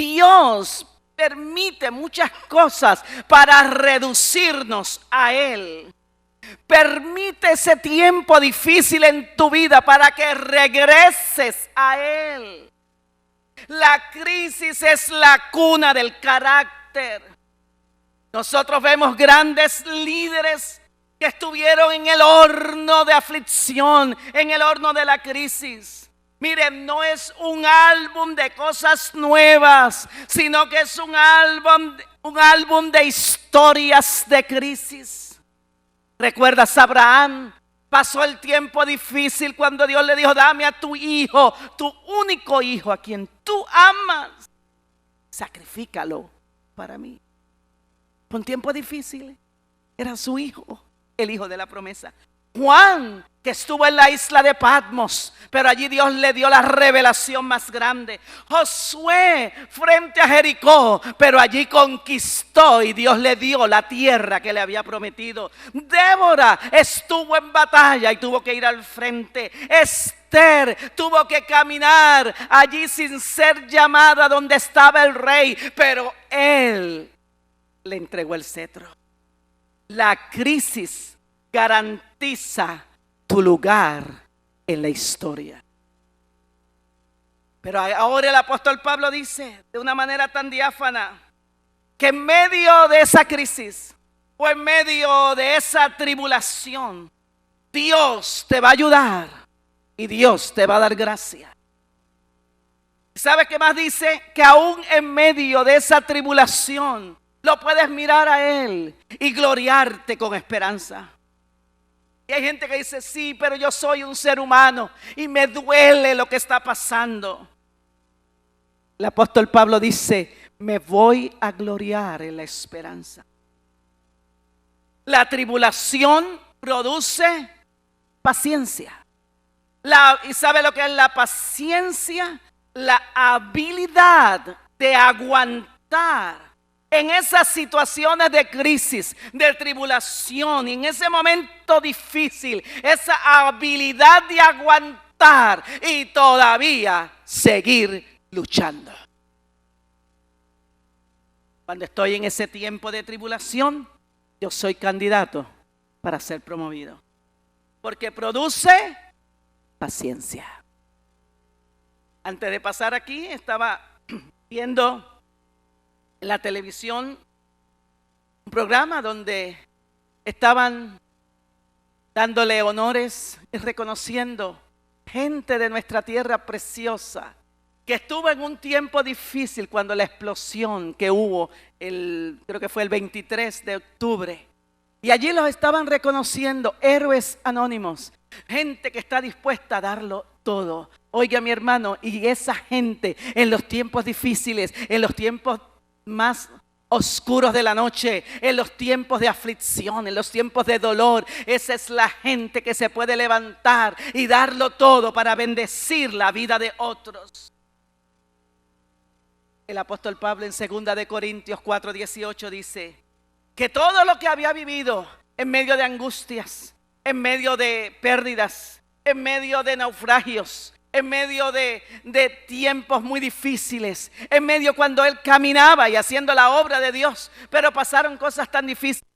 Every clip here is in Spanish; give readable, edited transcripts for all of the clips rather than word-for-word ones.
Dios permite muchas cosas para reducirnos a Él. Permite ese tiempo difícil en tu vida para que regreses a Él. La crisis es la cuna del carácter. Nosotros vemos grandes líderes que estuvieron en el horno de aflicción, en el horno de la crisis. Miren, no es un álbum de cosas nuevas, sino que es un álbum de historias de crisis. ¿Recuerdas a Abraham? Pasó el tiempo difícil cuando Dios le dijo: dame a tu hijo, tu único hijo, a quien tú amas. Sacrifícalo para mí. Fue un tiempo difícil. Era su hijo, el hijo de la promesa. Juan, que estuvo en la isla de Patmos, pero allí Dios le dio la revelación más grande. Josué, frente a Jericó, pero allí conquistó y Dios le dio la tierra que le había prometido. Débora estuvo en batalla y tuvo que ir al frente. Esther tuvo que caminar allí sin ser llamada donde estaba el rey, pero él le entregó el cetro. La crisis garantiza tu lugar en la historia. Pero ahora el apóstol Pablo dice de una manera tan diáfana que en medio de esa crisis o en medio de esa tribulación, Dios te va a ayudar y Dios te va a dar gracia. ¿Sabe qué más dice? Que aún en medio de esa tribulación lo puedes mirar a Él y gloriarte con esperanza. Y hay gente que dice: sí, pero yo soy un ser humano y me duele lo que está pasando. El apóstol Pablo dice: me voy a gloriar en la esperanza. La tribulación produce paciencia. ¿Y sabe lo que es la paciencia? La habilidad de aguantar en esas situaciones de crisis, de tribulación, y en ese momento difícil, esa habilidad de aguantar y todavía seguir luchando. Cuando estoy en ese tiempo de tribulación, yo soy candidato para ser promovido, porque produce paciencia. Antes de pasar aquí, estaba viendo en la televisión un programa donde estaban dándole honores y reconociendo gente de nuestra tierra preciosa que estuvo en un tiempo difícil cuando la explosión que hubo, creo que fue el 23 de octubre. Y allí los estaban reconociendo, héroes anónimos, gente que está dispuesta a darlo todo. Oiga, mi hermano, y esa gente en los tiempos difíciles, en los tiempos más oscuros de la noche, en los tiempos de aflicción, en los tiempos de dolor, esa es la gente que se puede levantar y darlo todo para bendecir la vida de otros. El apóstol Pablo en 2 de Corintios 4:18 dice que todo lo que había vivido en medio de angustias, en medio de pérdidas, en medio de naufragios, en medio de tiempos muy difíciles, en medio cuando él caminaba y haciendo la obra de Dios, pero pasaron cosas tan difíciles.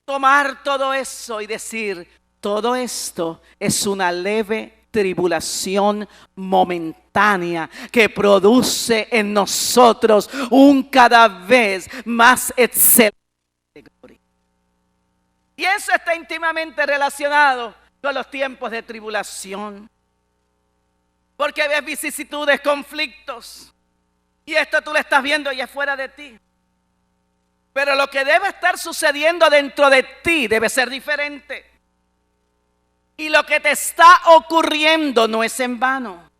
Tomar todo eso y decir: todo esto es una leve tribulación momentánea que produce en nosotros un cada vez más excelente gloria. Y eso está íntimamente relacionado con los tiempos de tribulación. Porque ves vicisitudes, conflictos. Y esto tú lo estás viendo y es fuera de ti. Pero lo que debe estar sucediendo dentro de ti debe ser diferente. Y lo que te está ocurriendo no es en vano.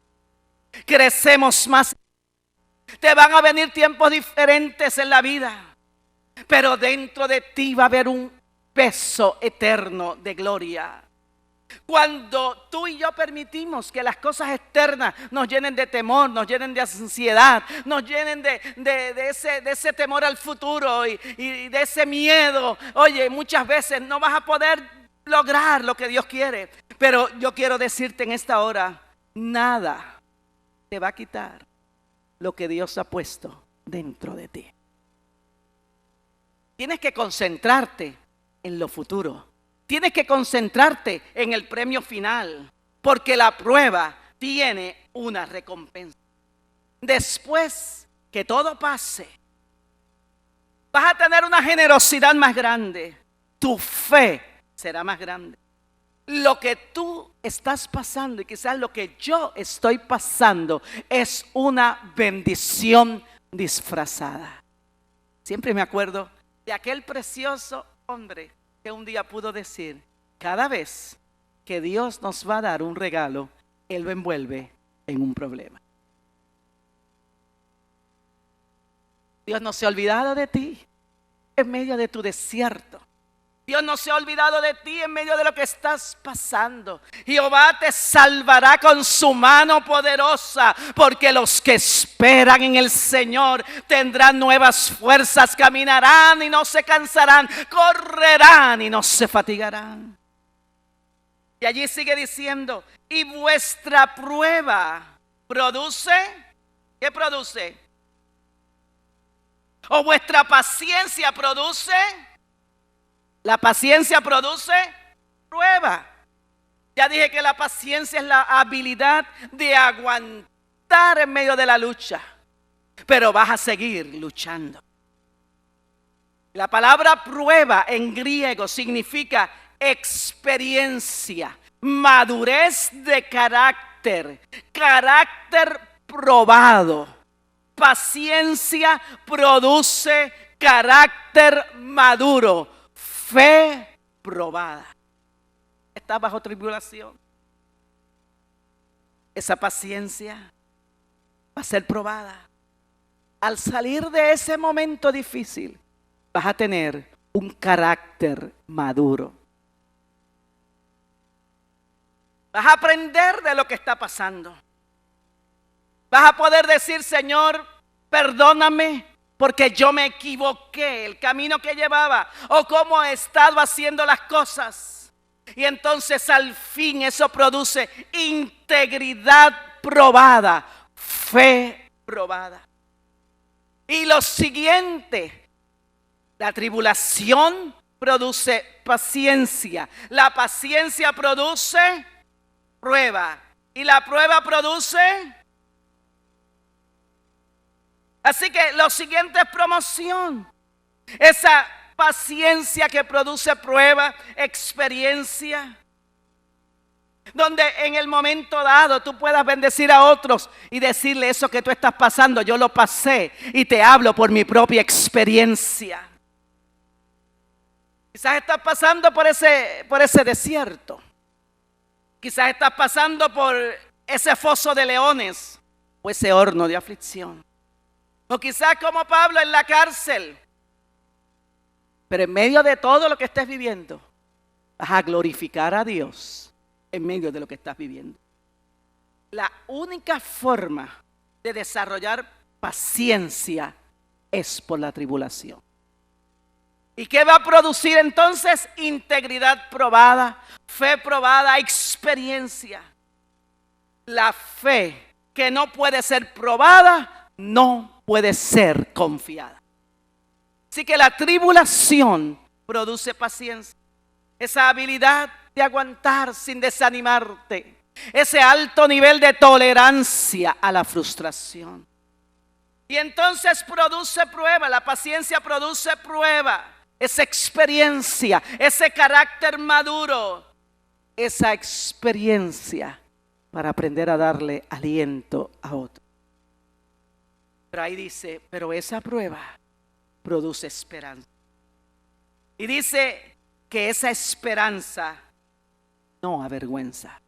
Crecemos más. Te van a venir tiempos diferentes en la vida. Pero dentro de ti va a haber un peso eterno de gloria. Cuando tú y yo permitimos que las cosas externas nos llenen de temor, nos llenen de ansiedad, nos llenen de ese temor al futuro y de ese miedo, oye, muchas veces no vas a poder lograr lo que Dios quiere. Pero yo quiero decirte en esta hora, nada te va a quitar lo que Dios ha puesto dentro de ti. Tienes que concentrarte en lo futuro. Tienes que concentrarte en el premio final, porque la prueba tiene una recompensa. Después que todo pase, vas a tener una generosidad más grande. Tu fe será más grande. Lo que tú estás pasando y quizás lo que yo estoy pasando es una bendición disfrazada. Siempre me acuerdo de aquel precioso hombre que un día pudo decir: cada vez que Dios nos va a dar un regalo, Él lo envuelve en un problema. Dios no se ha olvidado de ti en medio de tu desierto. Dios no se ha olvidado de ti en medio de lo que estás pasando. Jehová te salvará con su mano poderosa, porque los que esperan en el Señor tendrán nuevas fuerzas, caminarán y no se cansarán, correrán y no se fatigarán. Y allí sigue diciendo: y vuestra prueba produce, ¿qué produce? O vuestra paciencia produce. La paciencia produce prueba. Ya dije que la paciencia es la habilidad de aguantar en medio de la lucha, pero vas a seguir luchando. La palabra prueba en griego significa experiencia, madurez de carácter, carácter probado. Paciencia produce carácter maduro. Fe probada. Estás bajo tribulación. Esa paciencia va a ser probada. Al salir de ese momento difícil, vas a tener un carácter maduro. Vas a aprender de lo que está pasando. Vas a poder decir: Señor, perdóname, porque yo me equivoqué, el camino que llevaba o cómo he estado haciendo las cosas. Y entonces al fin eso produce integridad probada, fe probada. Y lo siguiente, la tribulación produce paciencia. La paciencia produce prueba. Y la prueba produce. Así que lo siguiente es promoción. Esa paciencia que produce prueba, experiencia, donde en el momento dado tú puedas bendecir a otros y decirle: eso que tú estás pasando, yo lo pasé y te hablo por mi propia experiencia. Quizás estás pasando por ese desierto. Quizás estás pasando por ese foso de leones o ese horno de aflicción. O quizás como Pablo en la cárcel. Pero en medio de todo lo que estés viviendo, vas a glorificar a Dios en medio de lo que estás viviendo. La única forma de desarrollar paciencia es por la tribulación. ¿Y qué va a producir entonces? Integridad probada, fe probada, experiencia. La fe que no puede ser probada no puede ser confiada. Así que la tribulación produce paciencia, esa habilidad de aguantar sin desanimarte, ese alto nivel de tolerancia a la frustración. Y entonces produce prueba, la paciencia produce prueba, esa experiencia, ese carácter maduro, esa experiencia para aprender a darle aliento a otro. Pero ahí dice: pero esa prueba produce esperanza. Y dice que esa esperanza no avergüenza.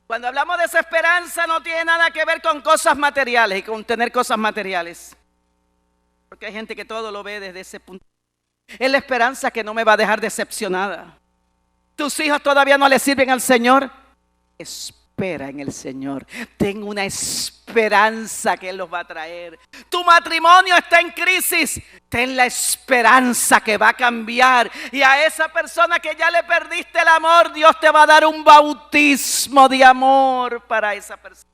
Cuando hablamos de esa esperanza no tiene nada que ver con cosas materiales y con tener cosas materiales. Porque hay gente que todo lo ve desde ese punto. Es la esperanza que no me va a dejar decepcionada. ¿Tus hijos todavía no le sirven al Señor? Espera en el Señor. Ten una esperanza que Él los va a traer. Tu matrimonio está en crisis. Ten la esperanza que va a cambiar. Y a esa persona que ya le perdiste el amor, Dios te va a dar un bautismo de amor para esa persona.